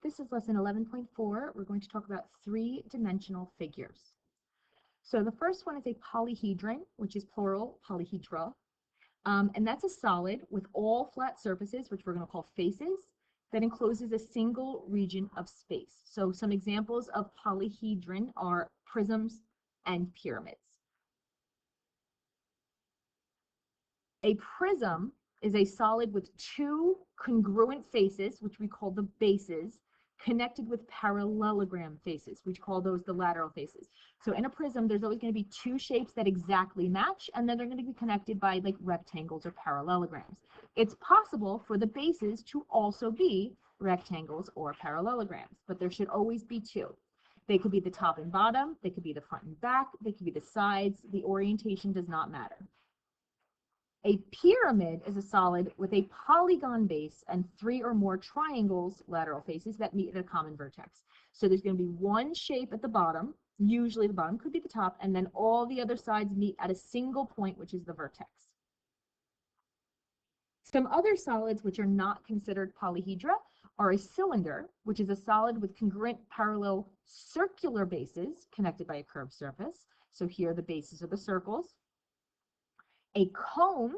This is lesson 11.4. We're going to talk about three-dimensional figures. So the first one is a polyhedron, which is plural, polyhedra. And that's a solid with all flat surfaces, which we're going to call faces, that encloses a single region of space. So some examples of polyhedron are prisms and pyramids. A prism is a solid with two congruent faces, which we call the bases, connected with parallelogram faces. We call those the lateral faces. So in a prism, there's always going to be two shapes that exactly match, and then they're going to be connected by like rectangles or parallelograms. It's possible for the bases to also be rectangles or parallelograms, but there should always be two. They could be the top and bottom, they could be the front and back, they could be the sides. The orientation does not matter. A pyramid is a solid with a polygon base and three or more triangles, lateral faces, that meet at a common vertex. So there's going to be one shape at the bottom, usually the bottom, could be the top, and then all the other sides meet at a single point, which is the vertex. Some other solids which are not considered polyhedra are a cylinder, which is a solid with congruent parallel circular bases connected by a curved surface. So here the bases are the circles. A cone,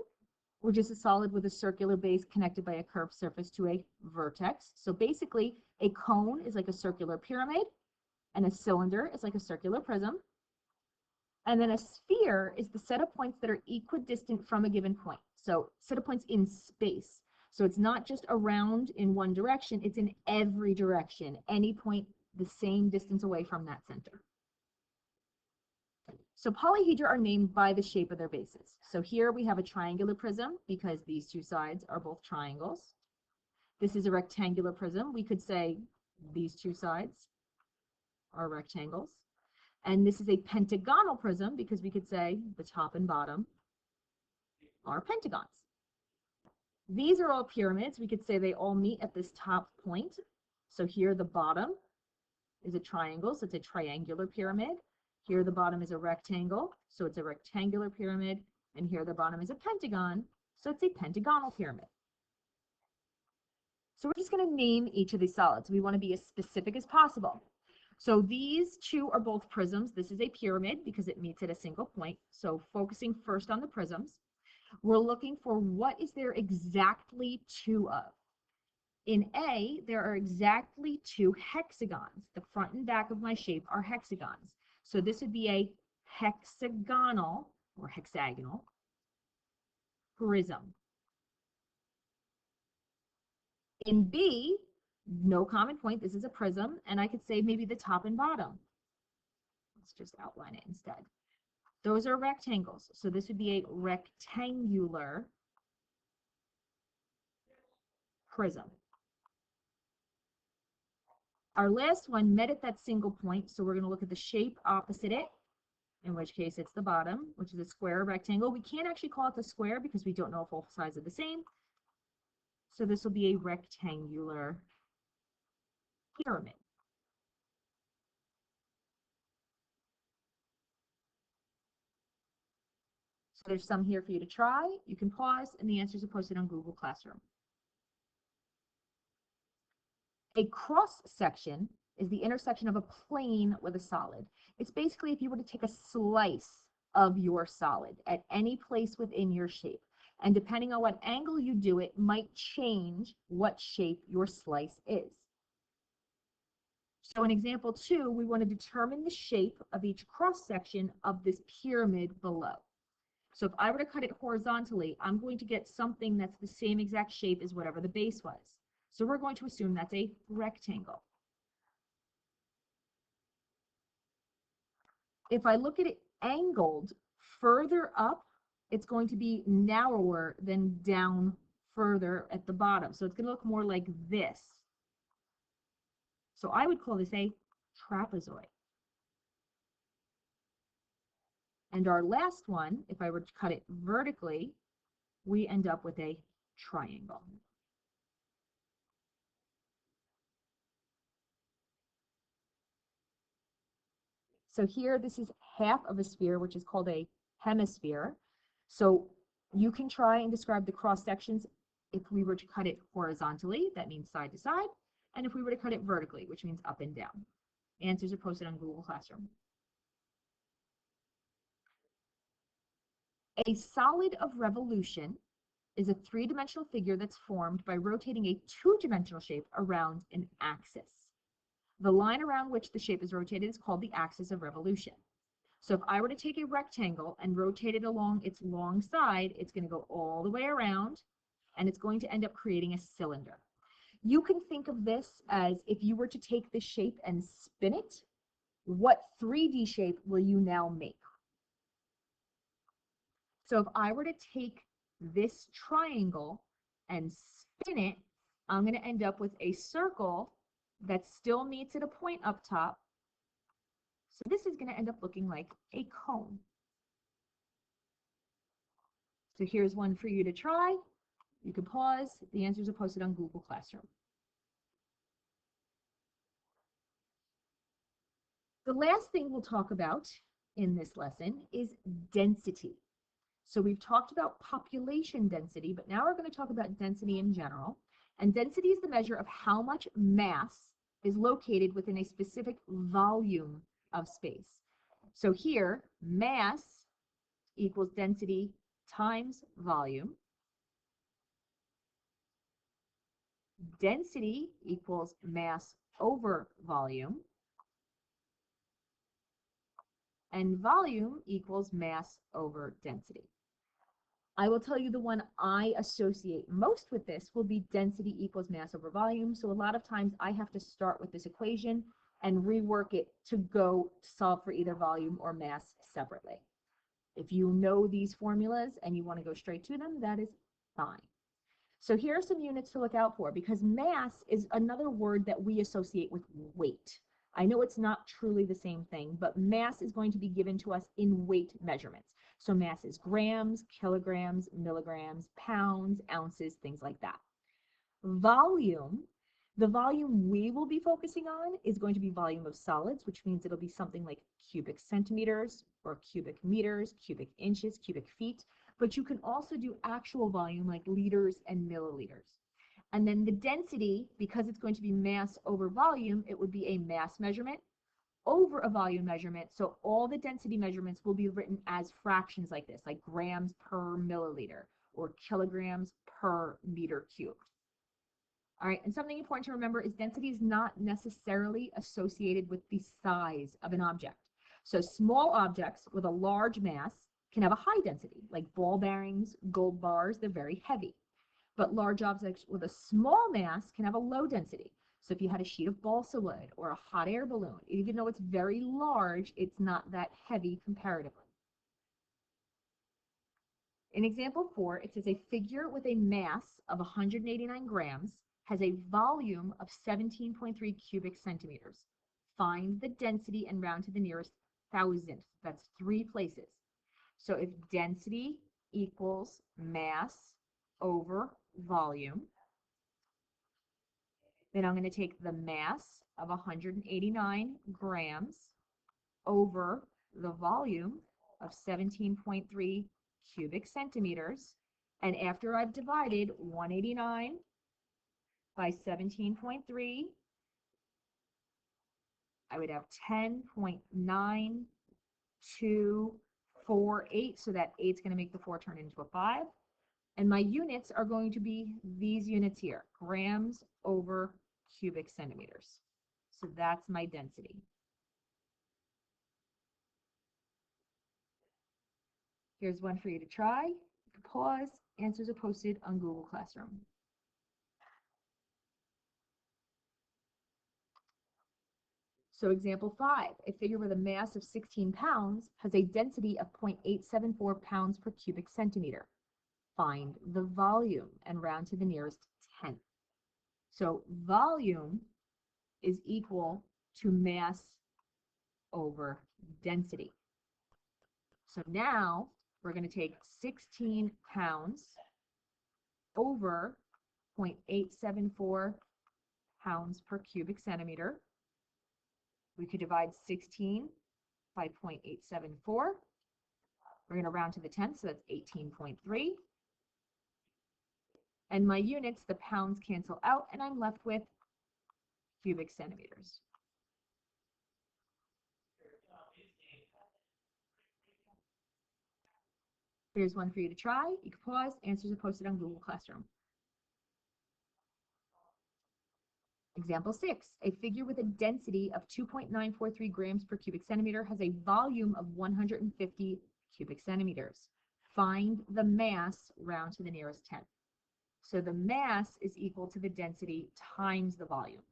which is a solid with a circular base connected by a curved surface to a vertex. So basically, a cone is like a circular pyramid, and a cylinder is like a circular prism. And then a sphere is the set of points that are equidistant from a given point. So set of points in space. So it's not just around in one direction, it's in every direction, any point the same distance away from that center. So polyhedra are named by the shape of their bases. So here we have a triangular prism because these two sides are both triangles. This is a rectangular prism. We could say these two sides are rectangles. And this is a pentagonal prism because we could say the top and bottom are pentagons. These are all pyramids. We could say they all meet at this top point. So here the bottom is a triangle, so it's a triangular pyramid. Here the bottom is a rectangle, so it's a rectangular pyramid, and here the bottom is a pentagon, so it's a pentagonal pyramid. So we're just going to name each of these solids. We want to be as specific as possible. So these two are both prisms. This is a pyramid because it meets at a single point. So focusing first on the prisms, we're looking for what is there exactly two of. In A, there are exactly two hexagons. The front and back of my shape are hexagons. So this would be a hexagonal or hexagonal prism. In B, no common point. This is a prism, and I could say maybe the top and bottom. Let's just outline it instead. Those are rectangles. So this would be a rectangular prism. Our last one met at that single point, so we're going to look at the shape opposite it, in which case it's the bottom, which is a square or rectangle. We can't actually call it the square because we don't know if both sides are the same. So this will be a rectangular pyramid. So there's some here for you to try. You can pause, and the answers are posted on Google Classroom. A cross section is the intersection of a plane with a solid. It's basically if you were to take a slice of your solid at any place within your shape, and depending on what angle you do it, might change what shape your slice is. So in example 2, we want to determine the shape of each cross section of this pyramid below. So if I were to cut it horizontally, I'm going to get something that's the same exact shape as whatever the base was. So we're going to assume that's a rectangle. If I look at it angled further up, it's going to be narrower than down further at the bottom. So it's going to look more like this. So I would call this a trapezoid. And our last one, if I were to cut it vertically, we end up with a triangle. So here, this is half of a sphere, which is called a hemisphere. So you can try and describe the cross sections. If we were to cut it horizontally, that means side to side. and if we were to cut it vertically, which means up and down. Answers are posted on Google Classroom. A solid of revolution is a three-dimensional figure that's formed by rotating a two-dimensional shape around an axis. The line around which the shape is rotated is called the axis of revolution. So if I were to take a rectangle and rotate it along its long side, it's going to go all the way around, and it's going to end up creating a cylinder. You can think of this as if you were to take this shape and spin it, what 3D shape will you now make? So if I were to take this triangle and spin it, I'm going to end up with a circle that still meets at a point up top. So this is going to end up looking like a cone. So here's one for you to try. You can pause. The answers are posted on Google Classroom. The last thing we'll talk about in this lesson is density. So we've talked about population density, but now we're going to talk about density in general. And density is the measure of how much mass is located within a specific volume of space. So here, mass equals density times volume. Density equals mass over volume. And volume equals mass over density. I will tell you the one I associate most with this will be density equals mass over volume. So a lot of times I have to start with this equation and rework it to go solve for either volume or mass separately. If you know these formulas and you want to go straight to them, that is fine. So here are some units to look out for, because mass is another word that we associate with weight. I know it's not truly the same thing, but mass is going to be given to us in weight measurements. So mass is grams, kilograms, milligrams, pounds, ounces, things like that. Volume, the volume we will be focusing on is going to be volume of solids, which means it'll be something like cubic centimeters or cubic meters, cubic inches, cubic feet. But you can also do actual volume like liters and milliliters. And then the density, because it's going to be mass over volume, it would be a mass measurement over a volume measurement. So all the density measurements will be written as fractions like this, like grams per milliliter or kilograms per meter cubed. All right, and something important to remember is density is not necessarily associated with the size of an object. So small objects with a large mass can have a high density, like ball bearings, gold bars, they're very heavy. But large objects with a small mass can have a low density. So if you had a sheet of balsa wood or a hot air balloon, even though it's very large, it's not that heavy comparatively. In example 4, it says a figure with a mass of 189 grams has a volume of 17.3 cubic centimeters. Find the density and round to the nearest thousandth. That's 3 places. So if density equals mass over volume, then I'm going to take the mass of 189 grams over the volume of 17.3 cubic centimeters. And after I've divided 189 by 17.3, I would have 10.9248. So that 8's going to make the 4 turn into a 5. And my units are going to be these units here, grams over cubic centimeters. So that's my density. Here's one for you to try. Pause. Answers are posted on Google Classroom. So example 5, a figure with a mass of 16 pounds has a density of 0.874 pounds per cubic centimeter. Find the volume and round to the nearest tenth. So volume is equal to mass over density. So now we're going to take 16 pounds over 0.874 pounds per cubic centimeter. We could divide 16 by 0.874. We're going to round to the tenth, so that's 18.3. And my units, the pounds cancel out, and I'm left with cubic centimeters. Here's one for you to try. You can pause. Answers are posted on Google Classroom. Example 6, a figure with a density of 2.943 grams per cubic centimeter has a volume of 150 cubic centimeters. Find the mass round to the nearest tenth. So the mass is equal to the density times the volume.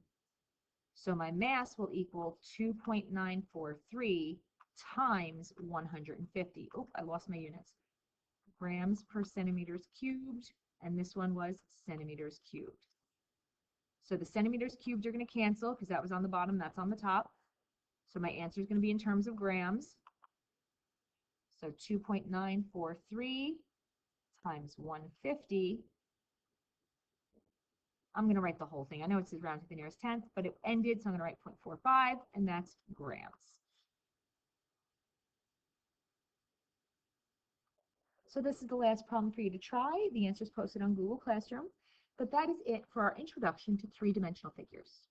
So my mass will equal 2.943 times 150. Oh, I lost my units. Grams per centimeters cubed, and this one was centimeters cubed. So the centimeters cubed are going to cancel because that was on the bottom, that's on the top. So my answer is going to be in terms of grams. So 2.943 times 150. I'm going to write the whole thing. I know it says round to the nearest tenth, but it ended, so I'm going to write 0.45, and that's grams. So this is the last problem for you to try. The answer is posted on Google Classroom. But that is it for our introduction to three-dimensional figures.